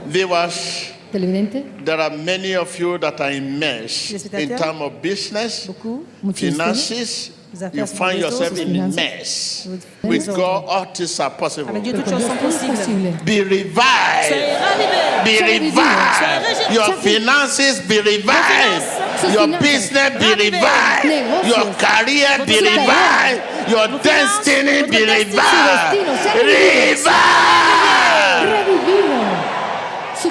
Viewers, televidentes, there are many of you that are immersed in terms of business, finances. You find yourself in a mess. With God, all things are possible. Avec Dieu, toutes choses sont possibles. Be revived. Be revived. Your finances be revived. Your business be revived. Your career be revived. Your destiny be revived. Revived.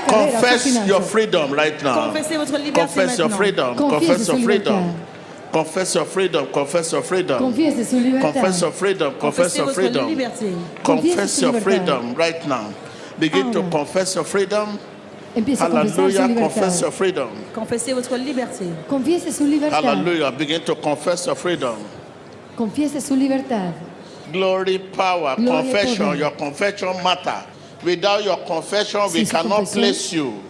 Confess your freedom right now. Confess your freedom. Confess your freedom. Confess your freedom, confess your freedom. Confess your freedom, confess your freedom. Confess your freedom right now. Begin to confess your freedom. Hallelujah, confess your freedom. Confessez votre liberté. Confiese su libertad. Hallelujah, begin to confess your freedom. Confiese su libertad. Glory, power, confession, your confession matter. Without your confession, we cannot place you.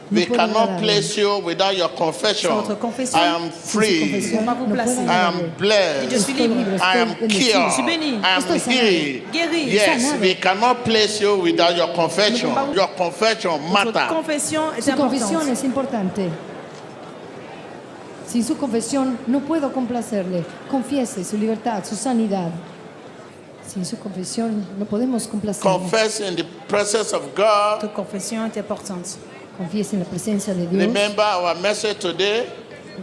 We cannot place you without your confession. I am free. I am blessed. I am cured. I am healed. Yes, we cannot place you without your confession. Your confession matters. Su confesión es importante. Sin su confesión no puedo complacerle. Confiese su libertad, su sanidad. Sin su confesión no podemos complacerle. Confess in the presence of God. Tu confession est importante. Confiese en la presencia de Dios. Remember our message today.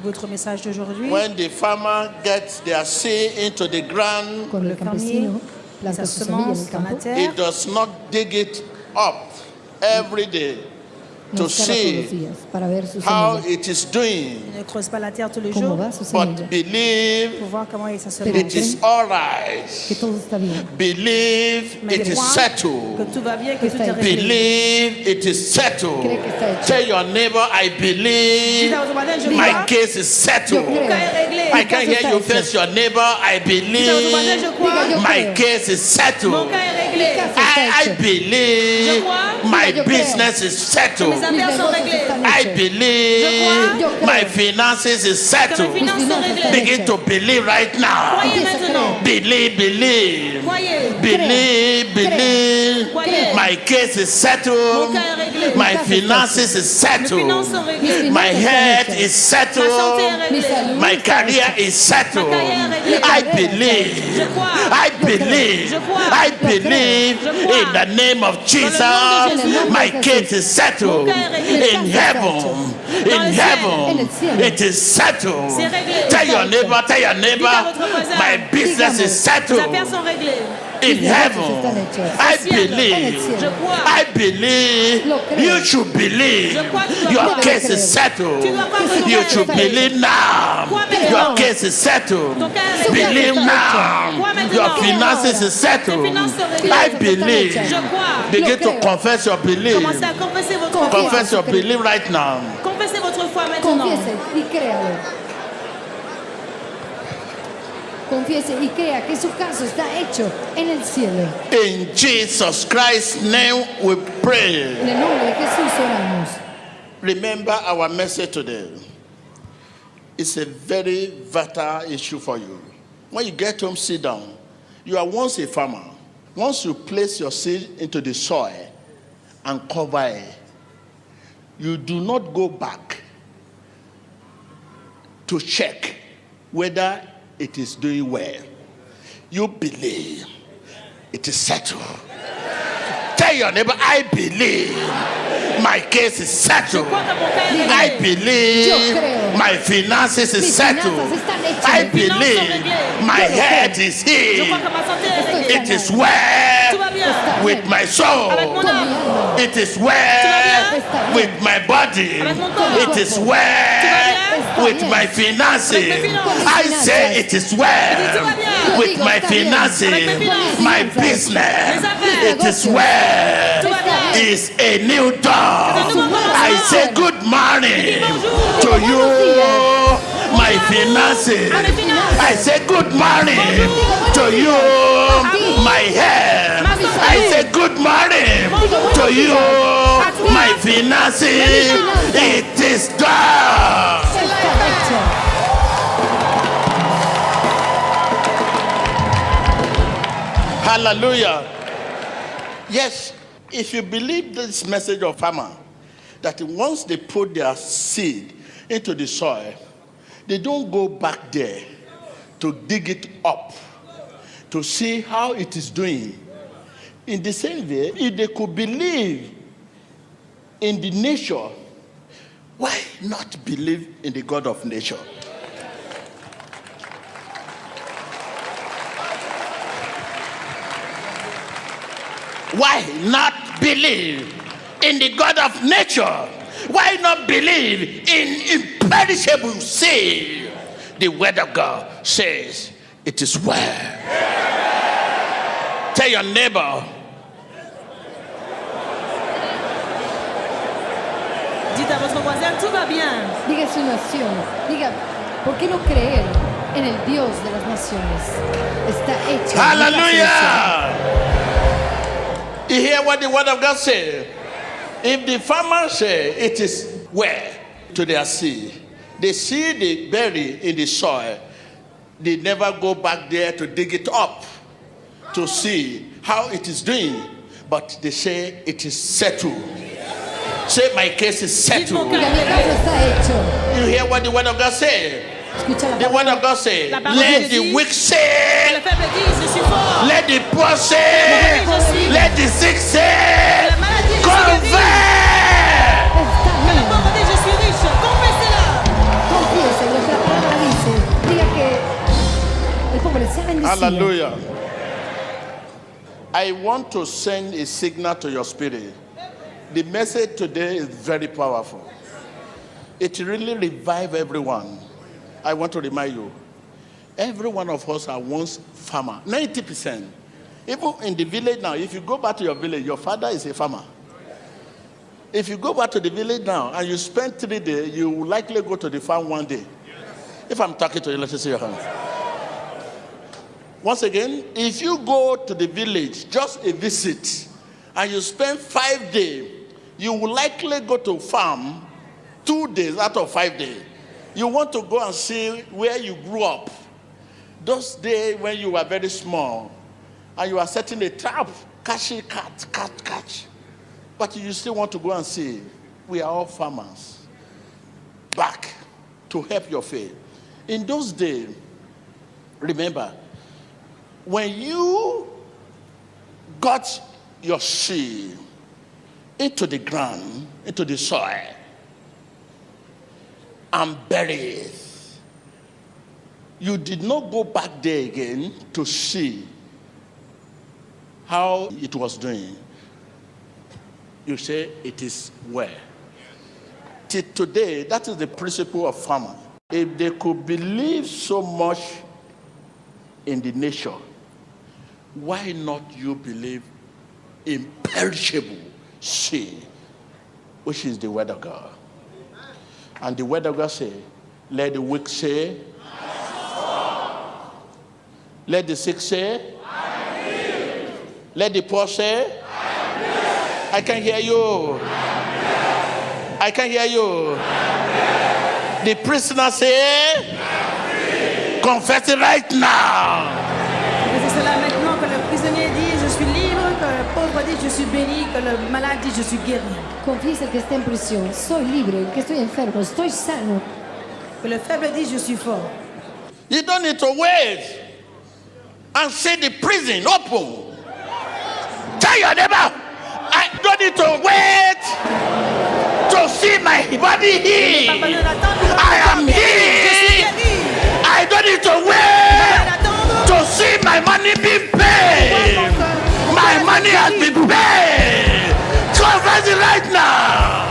Votre message d'aujourd'hui. When the farmer gets their seed into the ground, cuando el campesino planta su semilla en el campo, he does not dig it up every day to see how it is doing. Il ne creuse pas la terre tous les jours. But believe it is all right. Believe it is settled. Believe it is settled. Tell your neighbor, I believe my case is settled. I can hear you face your neighbor, I believe my case is settled. I believe my business is settled. I believe my finances is settled. Begin to believe right now. Believe, believe. Believe, believe. My case is settled. My finances is settled. My health is settled. My career is settled. I believe. I believe. I believe in the name of Jesus. My case is settled. In heaven. In heaven. It is settled. Tell your neighbor, my business is settled. In heaven, I believe, you should believe, your case is settled. You should believe now, your case is settled. Believe now, your finances is settled. I believe. Begin to confess your belief. Confess your belief right now. Confessez votre foi maintenant. Confiese y crea que su caso está hecho en el cielo. In Jesus Christ's name we pray. En el nombre de Jesús oramos. Remember our message today. It's a very vital issue for you. When you get home, sit down. You are once a farmer. Once you place your seed into the soil and cover it, you do not go back to check whether it is doing well. You believe it is settled. Tell your neighbor, I believe my case is settled. I believe my finances is settled. I believe my head is healed. It is well with my soul. It is well with my body. It is well with my finances. I say it is well with my finances, my business. It is well. It's a new dawn. I say good morning to you, my finances. I say good morning to you, my health. I say good morning to you, my finances. It is done. Hallelujah. Yes, If you believe this message of farmer, that once they put their seed into the soil, they don't go back there to dig it up to see how it is doing. In the same way, if they could believe in the nature, why not believe in the God of nature? Why not believe in the God of nature? Why not believe in imperishable seed? The word of God says it is well. Tell your neighbor. Dites à votre voisin, tout va bien. Diga a su nación, diga, ¿por qué no creer en el Dios de las naciones? Está hecho. Hallelujah! You hear what the word of God says? If the farmer say it is well to their seed, the seed they bury in the soil, they never go back there to dig it up to see how it is doing, but they say it is settled. Say my case is settled. Diga, mi caso está hecho. You hear what the word of God says? Escucha la The word palabra. of God says, La parole let de the Dieu. weak say, Le faible dit, je suis fort. let the poor say, Je suis. let the sick say, La maladie, je suis guéri. confess. Está La bien. pauvre dit, je suis riche. Confessez-la. Confiese lo que la palabra dice. Diga que el pobre sea bendecido. Hallelujah. I want to send a signal to your spirit. The message today is very powerful. It really revives everyone. I want to remind you, every one of us are once farmer. 90%. Even in the village now, if you go back to your village, your father is a farmer. If you go back to the village now and you spend 3 days, you will likely go to the farm one day. If I'm talking to you, let me see your hand. Once again, if you go to the village, just a visit, and you spend 5 days, you will likely go to farm 2 days out of 5 days. You want to go and see where you grew up. Those days when you were very small, and you are setting a trap, catch. But you still want to go and see. We are all farmers. Back to help your faith. In those days, remember, when you got your seed into the ground, into the soil, and buried, you did not go back there again to see how it was doing. You say it is well. Till today, that is the principle of farmer. If they could believe so much in the nature, why not you believe in perishable seed, which is the word of God? And the word of God say, let the weak say, let the sick say, let the poor say, I can hear you. I can hear you. The prisoner say, confess it right now. C'est cela maintenant que le prisonnier dit, je suis libre, que le pauvre dit, je suis béni, que le malade dit, je suis guéri. Confiesa el que está en prisión. Soy libre, el que estoy enfermo, estoy sano. Que le faible dit, je suis fort. You don't need to wait and see the prison open. Tell your neighbor, I don't need to wait to see my body healed. I am healed. I don't need to wait to see my money be paid. My money has been paid. Confess it right now.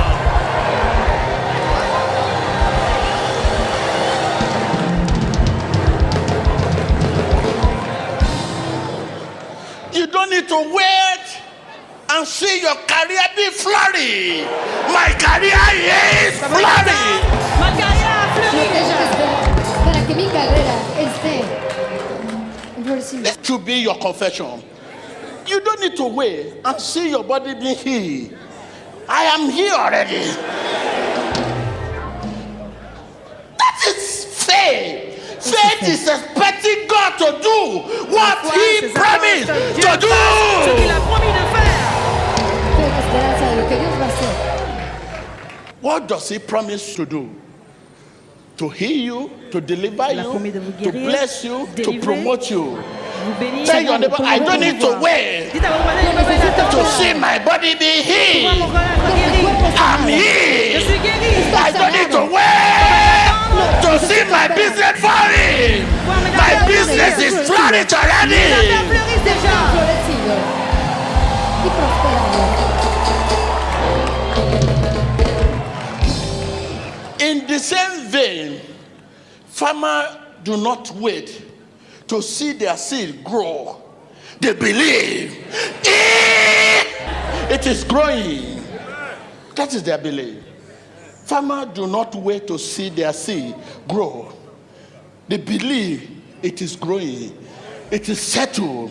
You don't need to wait and see your career be flourishing. My career is flourishing. Ma carrière a No fleuri tengo que déjà. esperar para que mi carrera esté florecida. That should be your confession. You don't need to wait and see your body being healed. I am here already. That is faith. Faith is expecting God to do what He promised to Ce qu'il do. a promis de faire. What does he promise to do? To heal you, to deliver Il a promis de vous you, to guérir, bless you, to délivrer, promote you. vous bénir. Tell your neighbor, I don't need to wait Dites à votre voisin, je n'ai pas besoin to d'attendre. see my body be Voir mon healed. corps être guéri. I'm Je healed. suis guéri. I don't need to wait to see my business flourish. My business is flourished Les already. affaires fleurissent déjà. Florecido y prosperado. In the same vein, farmers do not wait to see their seed grow. They believe it is growing. That is their belief. Farmers do not wait to see their seed grow. They believe it is growing. It is settled.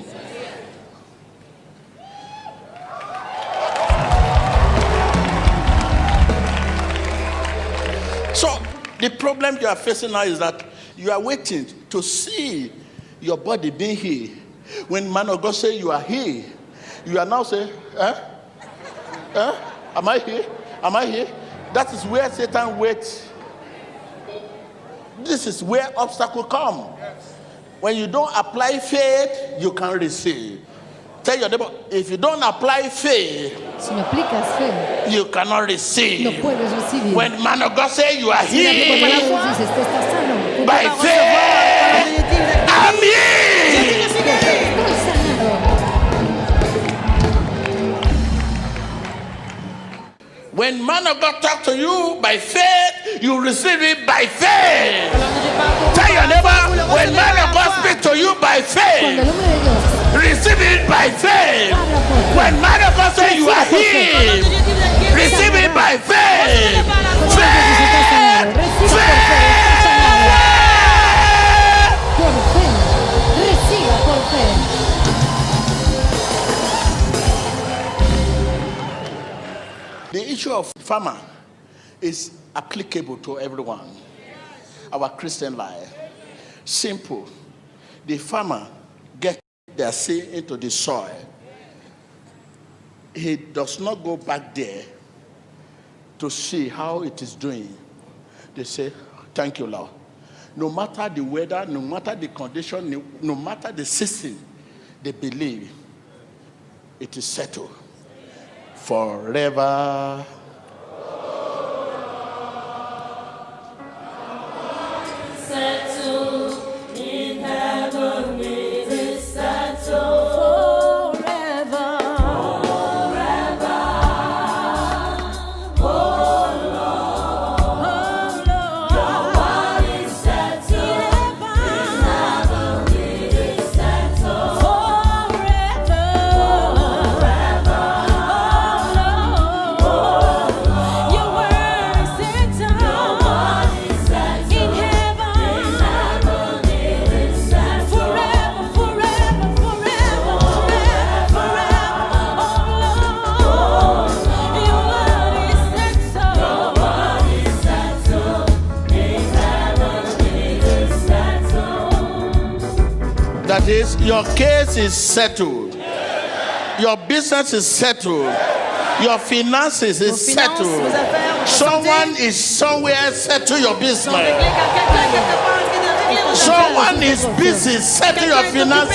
So the problem you are facing now is that you are waiting to see your body being healed. When man of God say you are healed, you are now saying, am I here? Am I here? That is where Satan waits. This is where obstacle come. When you don't apply faith, you can receive. Tell your neighbor, if you don't apply faith, Si no aplicas fe, you cannot no receive. puedes recibir. When man of God say you are Si la healed Dios dice, "Tú estás sano", by faith, I'm healed. estoy sanado. When man of God talk to you by faith, you receive it by faith. Tell your neighbor, when man of God speak to you by Cuando faith, el hombre de Dios receive it by faith. When man of God say you are healed, receive it by faith. Cuando Dios dice, "Estás sanado", reciba por fe, estás sanado. Por fe, reciba por fe. The issue of farmer is applicable to everyone. Our Christian life. Simple. The farmer gets their seed into the soil. He does not go back there to see how it is doing. They say, thank you, Lord. No matter the weather, no matter the condition, no matter the season, they believe it is settled forever. Settled in heaven, it is settled forever. Forever. Oh Lord, your word is settled in heaven, it is settled forever. Forever. Oh Lord, your word is settled. Your word is settled in heaven. That is, your case is settled. Your business is settled. Your finances is Vos finances, settled. vos affaires, votre Someone santé. is somewhere settle your business. Quelqu'un quelque part qui doit régler vos affaires. Someone is busy settle your Quelqu'un est occupé finances. à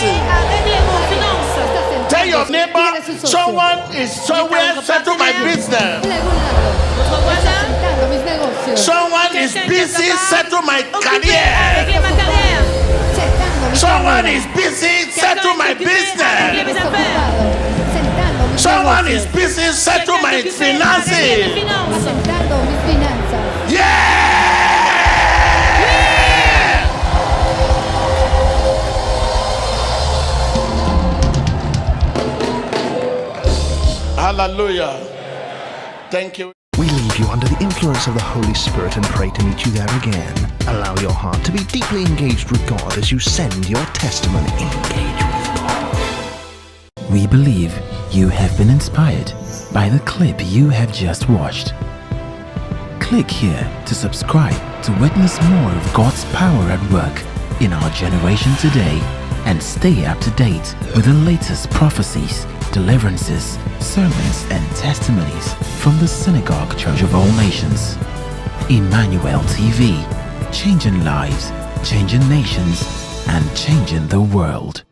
régler vos finances. Tell your neighbor, someone is somewhere settle my business. En algún lado. Votre voisin, Sentando mis negocios. Someone is busy settle my occupé à career. régler ma carrière. Sentando mi Someone carrera. is busy settle my business. Mes Está affaires. ocupado. Sentando mis Someone is negocios. busy settle Quelqu'un my est occupé à régler mes finances. finances. Sentando mis finanzas. Yeah! Hallelujah. Thank you. We leave you under the influence of the Holy Spirit and pray to meet you there again. Allow your heart to be deeply engaged with God as you send your testimony. Engage with God. We believe you have been inspired by the clip you have just watched. Click here to subscribe to witness more of God's power at work in our generation today and stay up to date with the latest prophecies, deliverances, sermons, and testimonies from the Synagogue Church of All Nations. Emmanuel TV, changing lives, changing nations, and changing the world.